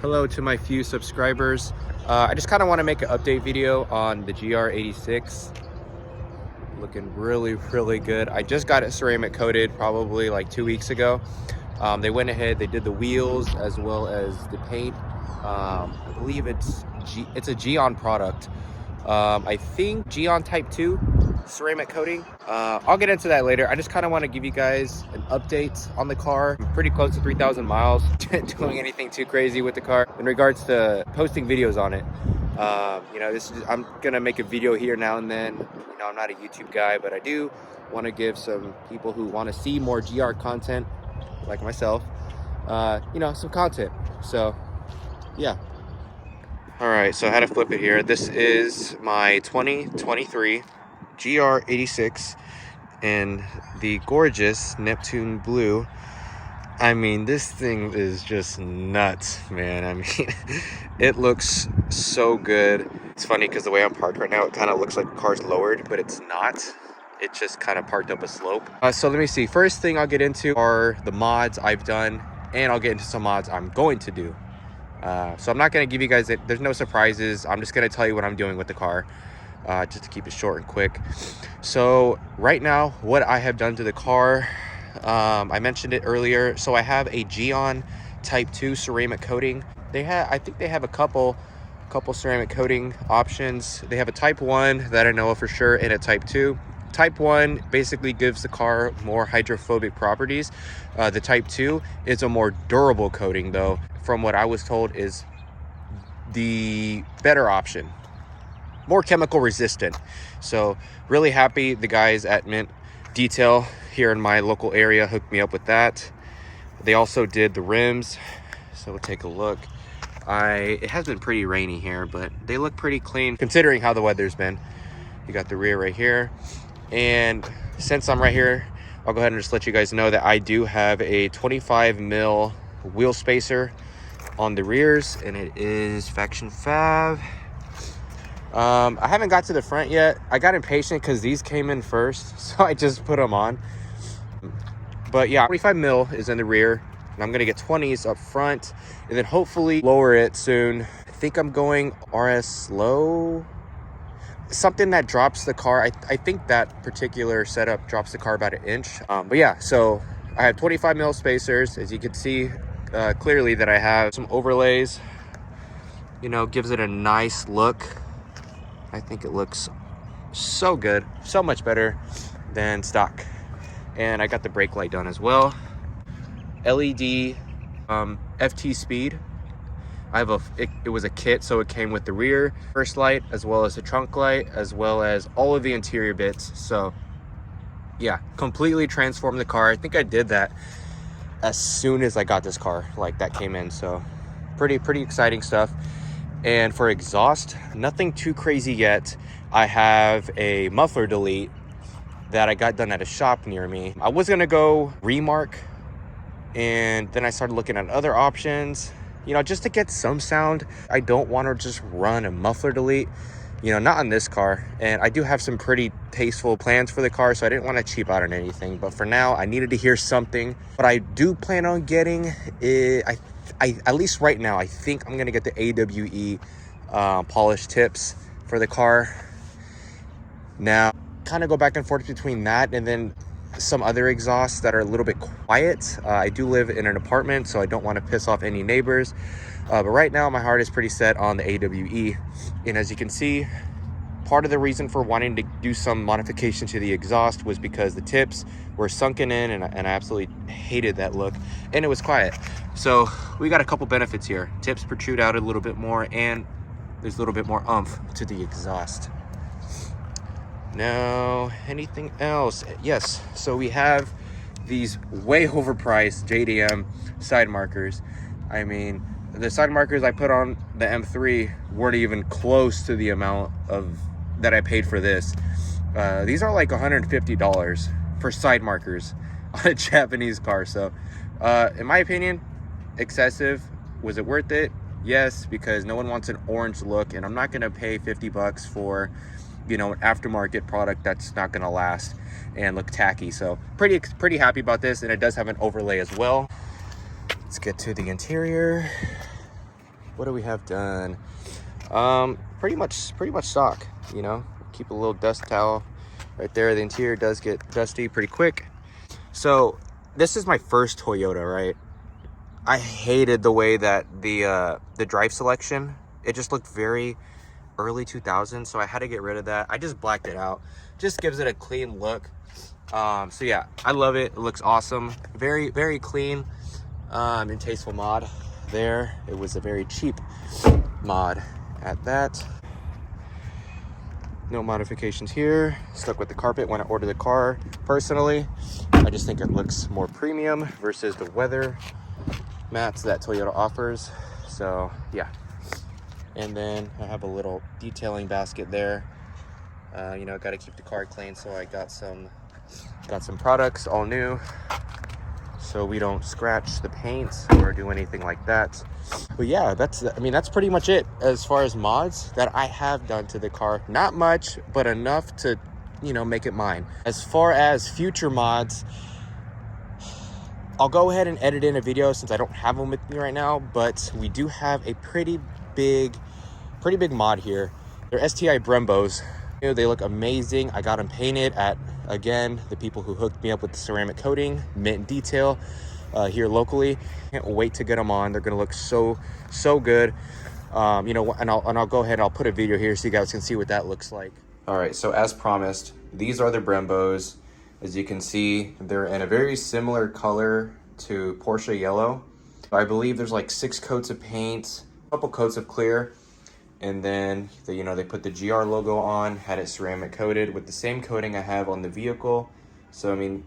Hello to my few subscribers. I just kind of want to make an update video on the GR86. Looking really good. I just got it ceramic coated probably like 2 weeks ago. They went ahead, they did the wheels as well as the paint. I believe it's a Geon product. I think Geon Type 2 ceramic coating. I'll get into that later. I just kind of want to give you guys an update on the car. I'm pretty close to 3,000 miles. Doing anything too crazy with the car in regards to posting videos on it. You know, I'm gonna make a video here now and then. You know, I'm not a YouTube guy, but I do want to give some people who want to see more GR content like myself, you know, some content. So yeah. All right, so I had to flip it here. This is my 2023 GR86 in the gorgeous Neptune blue. I mean, this thing is just nuts, man. I mean, it looks so good. It's funny because the way I'm parked right now, it kind of looks like the car's lowered, but it's not. It's just kind of parked up a slope. So let me see. First thing I'll get into are the mods I've done, and I'll get into some mods I'm going to do. So I'm not going to give you guys it. There's no surprises. I'm just going to tell you what I'm doing with the car, just to keep it short and quick. So right now, what I have done to the car, I mentioned it earlier. So I have a Geon Type 2 ceramic coating. I think they have a couple ceramic coating options. They have a Type 1 that I know of for sure, and a Type 2. Type 1 basically gives the car more hydrophobic properties. The Type 2 is a more durable coating, though, from what I was told is the better option. More chemical resistant. So really happy the guys at Mint Detail here in my local area hooked me up with that. They also did the rims. So we'll take a look. It has been pretty rainy here, but they look pretty clean considering how the weather's been. You got the rear right here. And since I'm right here, I'll go ahead and just let you guys know that I do have a 25 mil wheel spacer on the rears, and it is Faction Fab. I haven't got to the front yet. I got impatient because these came in first, so I just put them on. But yeah, 25 mil is in the rear, and I'm gonna get 20s up front, and then hopefully lower it soon. I think I'm going RS low. Something that drops the car. I think that particular setup drops the car about an inch. But yeah, so I have 25 mil spacers. As you can see clearly that I have some overlays. You know, gives it a nice look. I think it looks so good, so much better than stock. And I got the brake light done as well. LED FT speed. It was a kit, so it came with the rear first light as well as the trunk light as well as all of the interior bits. So yeah, completely transformed the car. I think I did that as soon as I got this car, like that came in. So pretty exciting stuff. And for exhaust, nothing too crazy yet. I have a muffler delete that I got done at a shop near me. I was gonna go remark, and then I started looking at other options, you know, just to get some sound. I don't want to just run a muffler delete, you know, not on this car. And I do have some pretty tasteful plans for the car, so I didn't want to cheap out on anything. But for now, I needed to hear something. What I do plan on getting is, at least right now, I think I'm going to get the AWE polished tips for the car. Now, kind of go back and forth between that and then some other exhausts that are a little bit quiet. I do live in an apartment, so I don't want to piss off any neighbors. But right now, my heart is pretty set on the AWE. And as you can see, part of the reason for wanting to do some modification to the exhaust was because the tips were sunken in, and I absolutely hated that look. And it was quiet. So we got a couple benefits here. Tips protrude out a little bit more, and there's a little bit more oomph to the exhaust. Now, anything else? Yes, so we have these way overpriced JDM side markers. I mean, the side markers I put on the M3 weren't even close to the amount that I paid for this. These are like $150 for side markers on a Japanese car. So in my opinion, excessive. Was it worth it? Yes, because no one wants an orange look, and I'm not gonna pay 50 bucks for, you know, an aftermarket product that's not gonna last and look tacky. So pretty happy about this, and it does have an overlay as well. Let's get to the interior. What do we have done? Pretty much stock, you know. Keep a little dust towel right there. The interior does get dusty pretty quick. So this is my first Toyota, right? I hated the way that the drive selection, it just looked very early 2000s, so I had to get rid of that. I just blacked it out. Just gives it a clean look. So yeah, I love it. It looks awesome. Very, very clean and tasteful mod there. It was a very cheap mod at that. No modifications here. Stuck with the carpet when I ordered the car. Personally, I just think it looks more premium versus the weather mats that Toyota offers. So yeah. And then I have a little detailing basket there. You know, got to keep the car clean, so I got some products all new, so we don't scratch the paint or do anything like that. But yeah, I mean, that's pretty much it as far as mods that I have done to the car. Not much, but enough to, you know, make it mine. As far as future mods, I'll go ahead and edit in a video since I don't have them with me right now, but we do have a pretty big mod here. They're STI Brembos. You know, they look amazing. I got them painted at, again, the people who hooked me up with the ceramic coating, mint detail, here locally. Can't wait to get them on. They're gonna look so good. You know, and I'll go ahead and I'll put a video here so you guys can see what that looks like. All right, so as promised, these are the Brembos. As you can see, they're in a very similar color to Porsche yellow. I believe there's like 6 coats of paint, a couple coats of clear, and then you know, they put the GR logo on, had it ceramic coated with the same coating I have on the vehicle. So I mean,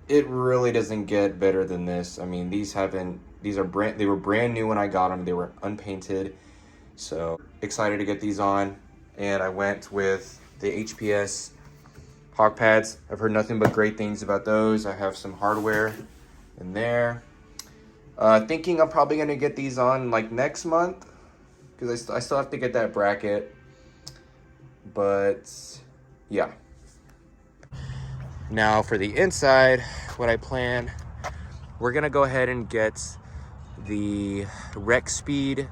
it really doesn't get better than this. I mean, they were brand new when I got them. They were unpainted. So excited to get these on. And I went with the HPS hog pads. I've heard nothing but great things about those. I have some hardware in there. Thinking I'm probably gonna get these on like next month, because I still have to get that bracket. But yeah. Now for the inside, what I plan, we're gonna go ahead and get the Rec Speed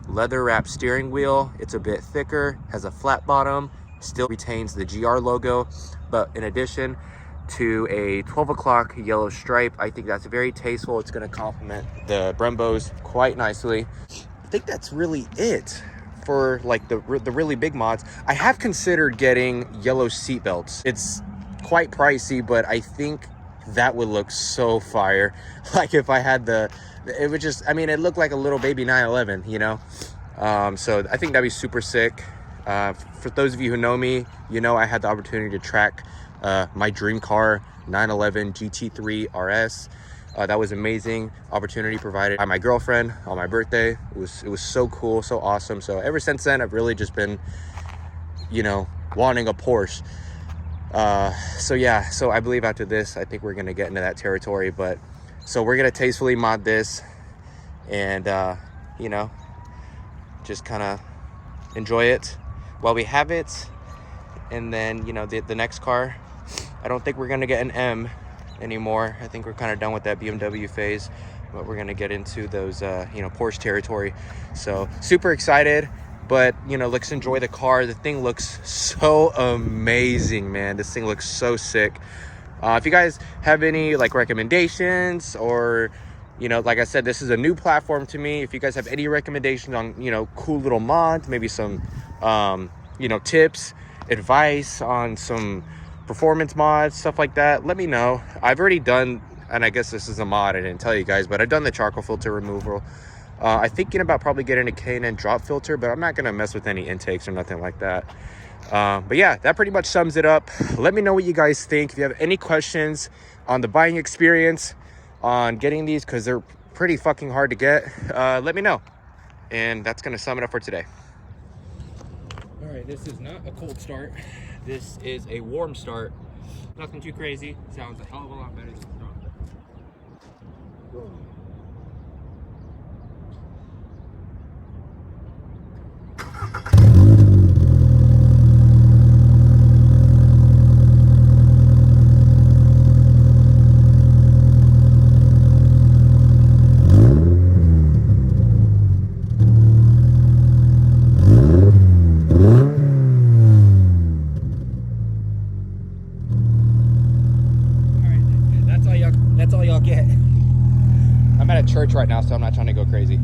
leather wrap steering wheel. It's a bit thicker, has a flat bottom, still retains the GR logo, but in addition to a 12 o'clock yellow stripe, I think that's very tasteful. It's gonna complement the Brembos quite nicely. I think that's really it for like the really big mods. I have considered getting yellow seat belts. It's quite pricey, but I think that would look so fire. Like if I had it would just, I mean, it looked like a little baby 911, you know? So I think that'd be super sick. For those of you who know me, you know I had the opportunity to track my dream car, 911 GT3 RS. That was amazing opportunity provided by my girlfriend on my birthday. It was so cool, so awesome. So ever since then, I've really just been, you know, wanting a Porsche. So yeah, so I believe after this, I think we're gonna get into that territory. But so we're gonna tastefully mod this and you know, just kind of enjoy it while we have it. And then, you know, the next car, I don't think we're gonna get an M anymore. I think we're kind of done with that BMW phase, but we're gonna get into those you know, Porsche territory. So super excited. But, you know, let's enjoy the car. The thing looks so amazing, man. This thing looks so sick. If you guys have any like recommendations, or, you know, like I said, this is a new platform to me. If you guys have any recommendations on, you know, cool little mods, maybe some, you know, tips, advice on some performance mods, stuff like that, let me know. I've already done, and I guess this is a mod, I didn't tell you guys, but I've done the charcoal filter removal. I'm thinking about probably getting a K&N drop filter, but I'm not going to mess with any intakes or nothing like that. But yeah, that pretty much sums it up. Let me know what you guys think. If you have any questions on the buying experience, on getting these, because they're pretty fucking hard to get, let me know. And that's going to sum it up for today. All right, this is not a cold start. This is a warm start. Nothing too crazy. Sounds a hell of a lot better than strong. That's all y'all get. I'm at a church right now, so I'm not trying to go crazy.